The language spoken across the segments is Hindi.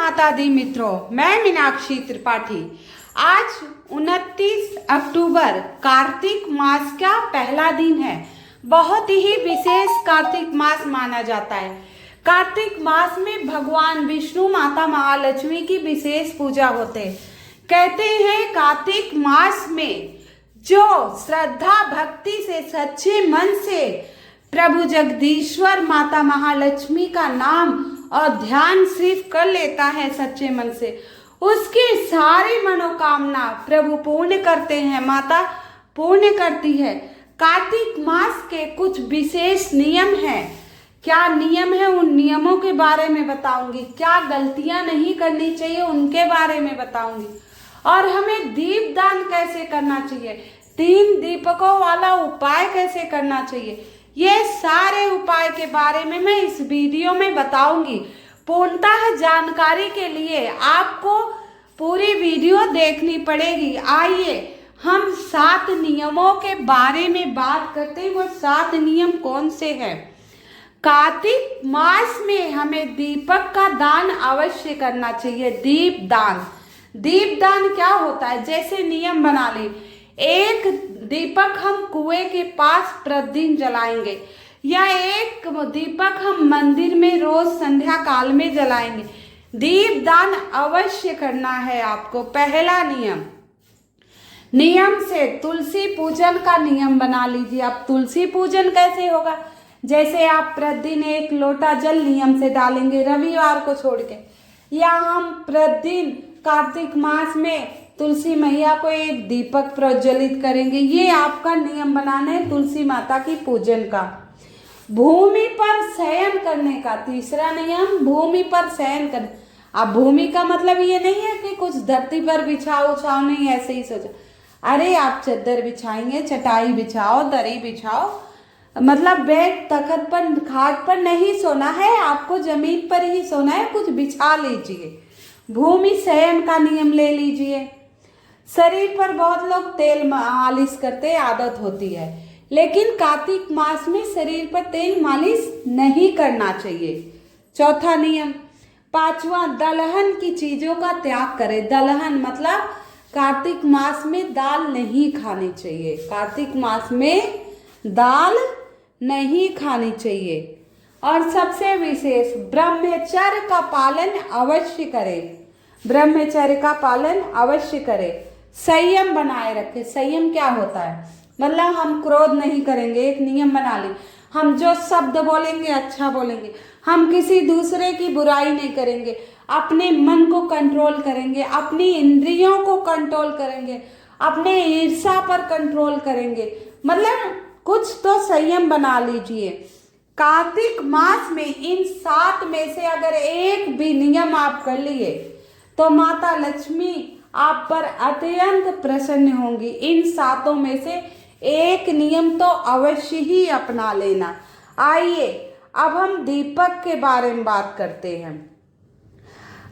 माता दी मित्रों, मैं मीनाक्षी त्रिपाठी। आज 29 अक्टूबर कार्तिक मास का पहला दिन है। बहुत ही विशेष कार्तिक मास माना जाता है। कार्तिक मास में भगवान विष्णु, माता महालक्ष्मी की विशेष पूजा होते हैं। कहते हैं कार्तिक मास में जो श्रद्धा भक्ति से सच्चे मन से प्रभु जगदीश्वर माता महालक्ष्मी का नाम और ध्यान सिर्फ कर लेता है सच्चे मन से, उसकी सारी मनोकामना प्रभु पूर्ण करते हैं, माता पूर्ण करती है। कार्तिक मास के कुछ विशेष नियम हैं। क्या नियम है, उन नियमों के बारे में बताऊंगी। क्या गलतियां नहीं करनी चाहिए उनके बारे में बताऊंगी। और हमें दीप दान कैसे करना चाहिए, 3 दीपकों वाला उपाय कैसे करना चाहिए, ये सारे उपाय के बारे में मैं इस वीडियो में बताऊंगी। पूर्णतः जानकारी के लिए आपको पूरी वीडियो देखनी पड़ेगी। आइए हम 7 नियमों के बारे में बात करते हैं। वो 7 नियम कौन से हैं? कार्तिक मास में हमें दीपक का दान अवश्य करना चाहिए। दीप दान, दीप दान क्या होता है? जैसे नियम बना ले, 1 दीपक हम कुएं के पास प्रतिदिन जलाएंगे, या 1 दीपक हम मंदिर में रोज संध्या काल में जलाएंगे। दीप दान अवश्य करना है आपको। पहला नियम से तुलसी पूजन का नियम बना लीजिए। अब तुलसी पूजन कैसे होगा? जैसे आप प्रतिदिन 1 लोटा जल नियम से डालेंगे रविवार को छोड़ के, या हम प्रतिदिन कार्तिक मास में तुलसी मैया को 1 दीपक प्रज्वलित करेंगे। ये आपका नियम बनाना है तुलसी माता की पूजन का। भूमि पर शयन करने का तीसरा नियम, भूमि पर शयन कर। अब भूमि का मतलब ये नहीं है कि कुछ धरती पर बिछाओ उछाओ, नहीं ऐसे ही सोचो। अरे आप चद्दर बिछाएंगे, चटाई बिछाओ, दरी बिछाओ, मतलब बेड तखत पर खाट पर नहीं सोना है, आपको जमीन पर ही सोना है, कुछ बिछा लीजिए। भूमि शयन का नियम ले लीजिए। शरीर पर बहुत लोग तेल मालिश करते आदत होती है, लेकिन कार्तिक मास में शरीर पर तेल मालिश नहीं करना चाहिए। चौथा नियम, 5वां, दलहन की चीजों का त्याग करें। दलहन मतलब कार्तिक मास में दाल नहीं खानी चाहिए। कार्तिक मास में दाल नहीं खानी चाहिए। और सबसे विशेष, ब्रह्मचर्य का पालन अवश्य करें। ब्रह्मचर्य का पालन अवश्य करें। संयम बनाए रखें। संयम क्या होता है? मतलब हम क्रोध नहीं करेंगे। एक नियम बना ले, हम जो शब्द बोलेंगे अच्छा बोलेंगे, हम किसी दूसरे की बुराई नहीं करेंगे, अपने मन को कंट्रोल करेंगे, अपनी इंद्रियों को कंट्रोल करेंगे, अपने ईर्ष्या पर कंट्रोल करेंगे। मतलब कुछ तो संयम बना लीजिए। कार्तिक मास में इन 7 में से अगर एक भी नियम आप कर लिए तो माता लक्ष्मी आप पर अत्यंत प्रसन्न होंगी। इन 7 में से एक नियम तो अवश्य ही अपना लेना। आइए अब हम दीपक के बारे में बात करते हैं।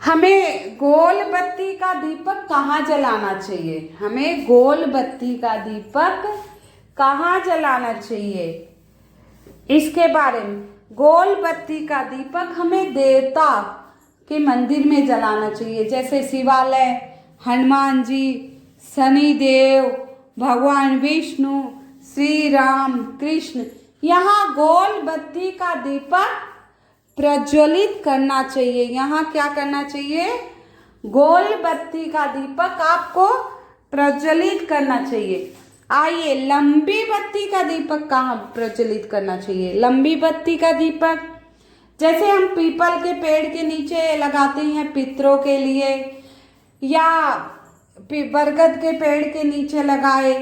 हमें गोल बत्ती का दीपक कहाँ जलाना चाहिए? हमें गोल बत्ती का दीपक कहाँ जलाना चाहिए, इसके बारे में। गोल बत्ती का दीपक हमें देवता के मंदिर में जलाना चाहिए, जैसे शिवालय, हनुमान जी, शनिदेव, भगवान विष्णु, श्री राम, कृष्ण। यहाँ गोल बत्ती का दीपक प्रज्वलित करना चाहिए। यहाँ क्या करना चाहिए? गोल बत्ती का दीपक आपको प्रज्वलित करना चाहिए। आइए, लंबी बत्ती का दीपक कहाँ प्रज्वलित करना चाहिए? लंबी बत्ती का दीपक जैसे हम पीपल के पेड़ के नीचे लगाते हैं पितरों के लिए, या बरगद के पेड़ के नीचे लगाए,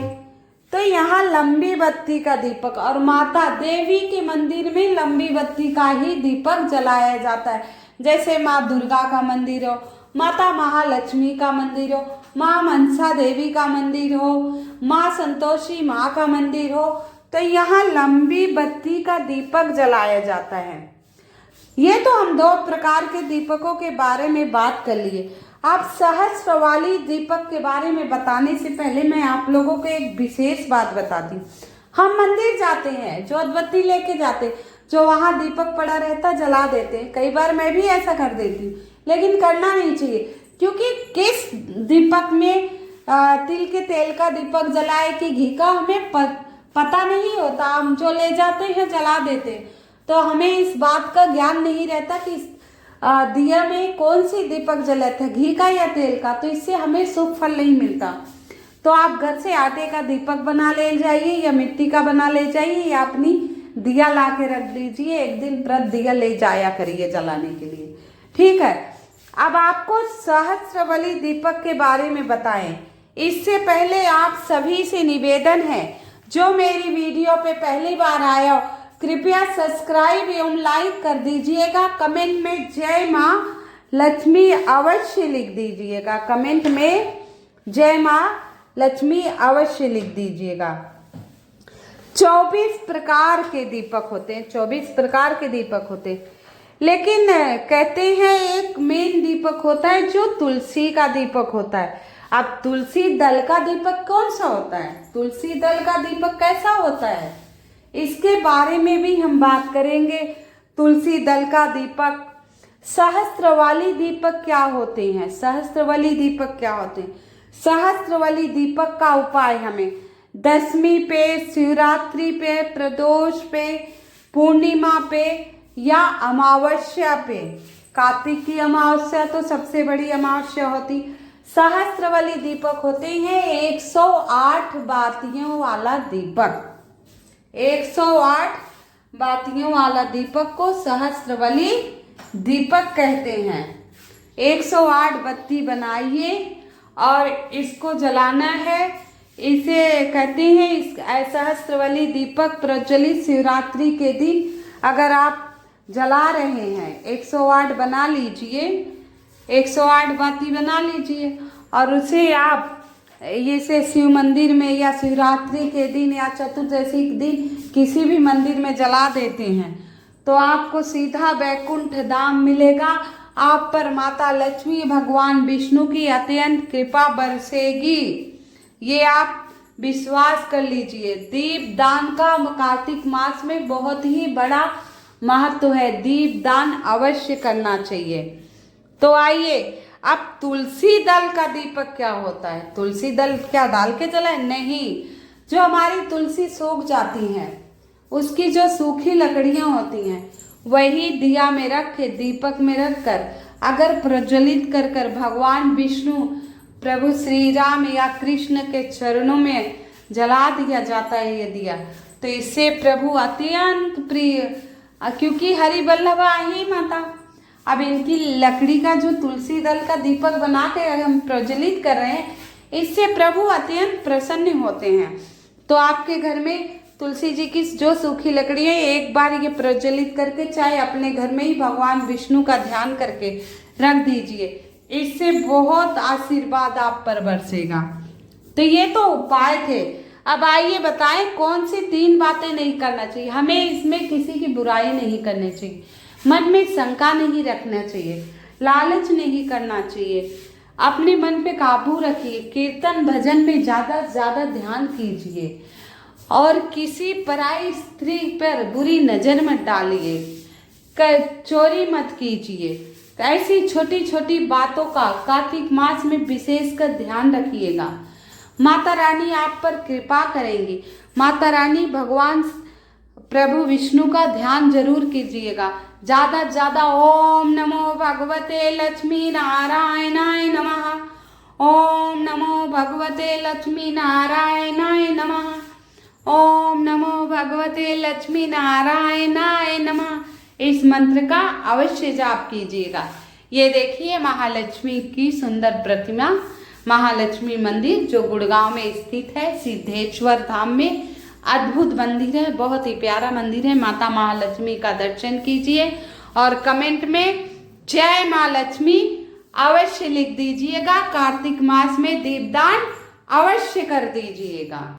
तो यहाँ लंबी बत्ती का दीपक। और माता देवी के मंदिर में लंबी बत्ती का ही दीपक जलाया जाता है। जैसे माँ दुर्गा का मंदिर हो, माता महालक्ष्मी का मंदिर हो, माँ मनसा देवी का मंदिर हो, माँ संतोषी माँ का मंदिर हो, तो यहाँ लंबी बत्ती का दीपक जलाया जाता है। ये तो हम 2 प्रकार के दीपकों के बारे में बात कर लिए। अब सहस्त्र वाली दीपक के बारे में बताने से पहले मैं आप लोगों को एक विशेष बात बताती हूँ। हम मंदिर जाते हैं, जोतबत्ती लेके जाते, जो वहाँ दीपक पड़ा रहता जला देते। कई बार मैं भी ऐसा कर देती हूँ, लेकिन करना नहीं चाहिए, क्योंकि किस दीपक में तिल के तेल का दीपक जलाए कि घी का हमें पता नहीं होता। हम जो ले जाते हैं जला देते, तो हमें इस बात का ज्ञान नहीं रहता कि दिया में कौन सी दीपक जलाता है, घी का या तेल का, तो इससे हमें शुभ फल नहीं मिलता। तो आप घर से आटे का दीपक बना ले जाइए या मिट्टी का बना ले जाइए, या अपनी दिया ला के रख लीजिए, एक दिन प्रति दिया ले जाया करिए जलाने के लिए, ठीक है। अब आपको सहस्त्रवली दीपक के बारे में बताएं, इससे पहले आप सभी से निवेदन है, जो मेरी वीडियो पे पहली बार आया हो, कृपया सब्सक्राइब एवं लाइक कर दीजिएगा। कमेंट में जय माँ लक्ष्मी अवश्य लिख दीजिएगा, कमेंट में जय माँ लक्ष्मी अवश्य लिख दीजिएगा। 24 प्रकार के दीपक होते हैं, 24 प्रकार के दीपक होते हैं, लेकिन कहते हैं एक मेन दीपक होता है जो तुलसी का दीपक होता है। अब तुलसी दल का दीपक कौन सा होता है, तुलसी दल का दीपक कैसा होता है, इसके बारे में भी हम बात करेंगे। तुलसी दल का दीपक, सहस्त्रवाली दीपक क्या होते हैं, सहस्त्रवाली दीपक क्या होते हैं। सहस्त्रवाली दीपक का उपाय हमें दशमी पे, शिवरात्रि पे, प्रदोष पे, पूर्णिमा पे या अमावस्या पे, कार्तिक की अमावस्या तो सबसे बड़ी अमावस्या होती। सहस्त्रवाली दीपक होते हैं 108 बातियों वाला दीपक, 108 बातियों वाला दीपक को सहस्त्रवाली दीपक कहते हैं। 108 बत्ती बनाइए और इसको जलाना है, इसे कहते हैं। इस सहस्त्रवाली दीपक प्रज्वलित शिवरात्रि के दिन अगर आप जला रहे हैं, 108 बना लीजिए, 108 बाती बना लीजिए और उसे आप जैसे शिव मंदिर में या शिवरात्रि के दिन या चतुर्दशी के दिन किसी भी मंदिर में जला देते हैं, तो आपको सीधा वैकुंठ धाम मिलेगा। आप पर माता लक्ष्मी, भगवान विष्णु की अत्यंत कृपा बरसेगी, ये आप विश्वास कर लीजिए। दीप दान का कार्तिक मास में बहुत ही बड़ा महत्व है, दीप दान अवश्य करना चाहिए। तो आइए, अब तुलसी दल का दीपक क्या होता है। तुलसी दल क्या डाल के जलाए? नहीं, जो हमारी तुलसी सूख जाती हैं, उसकी जो सूखी लकड़ियां होती हैं, वही दिया में रख के, दीपक में रख कर अगर प्रज्वलित कर कर भगवान विष्णु, प्रभु श्री राम या कृष्ण के चरणों में जला दिया जाता है ये दिया, तो इससे प्रभु अत्यंत प्रिय, क्योंकि हरि वल्लभा ही माता। अब इनकी लकड़ी का जो तुलसी दल का दीपक बना के हम प्रज्वलित कर रहे हैं, इससे प्रभु अत्यंत प्रसन्न होते हैं। तो आपके घर में तुलसी जी की जो सूखी लकड़ी है, एक बार ये प्रज्वलित करके चाहे अपने घर में ही भगवान विष्णु का ध्यान करके रख दीजिए, इससे बहुत आशीर्वाद आप पर बरसेगा। तो ये तो उपाय थे। अब आइए बताएं कौन सी 3 बातें नहीं करना चाहिए। हमें इसमें किसी की बुराई नहीं करनी चाहिए, मन में शंका नहीं रखना चाहिए, लालच नहीं करना चाहिए, अपने मन पे काबू रखिए, कीर्तन भजन में ज़्यादा से ज़्यादा ध्यान कीजिए और किसी पराई स्त्री पर बुरी नज़र मत डालिए, चोरी मत कीजिए। ऐसी छोटी छोटी बातों का कार्तिक मास में विशेषकर ध्यान रखिएगा। माता रानी आप पर कृपा करेंगी। माता रानी भगवान प्रभु विष्णु का ध्यान जरूर कीजिएगा। ज़्यादा से ज़्यादा ओम नमो भगवते लक्ष्मी नारायणाय नमः, ओम नमो भगवते लक्ष्मी नारायणाय नमः, ओम नमो भगवते लक्ष्मी नारायणाय नमः, इस मंत्र का अवश्य जाप कीजिएगा। ये देखिए महालक्ष्मी की सुंदर प्रतिमा, महालक्ष्मी मंदिर जो गुड़गांव में स्थित है, सिद्धेश्वर धाम में। अद्भुत मंदिर है, बहुत ही प्यारा मंदिर है। माता महालक्ष्मी का दर्शन कीजिए और कमेंट में जय माँ लक्ष्मी अवश्य लिख दीजिएगा। कार्तिक मास में दीपदान अवश्य कर दीजिएगा।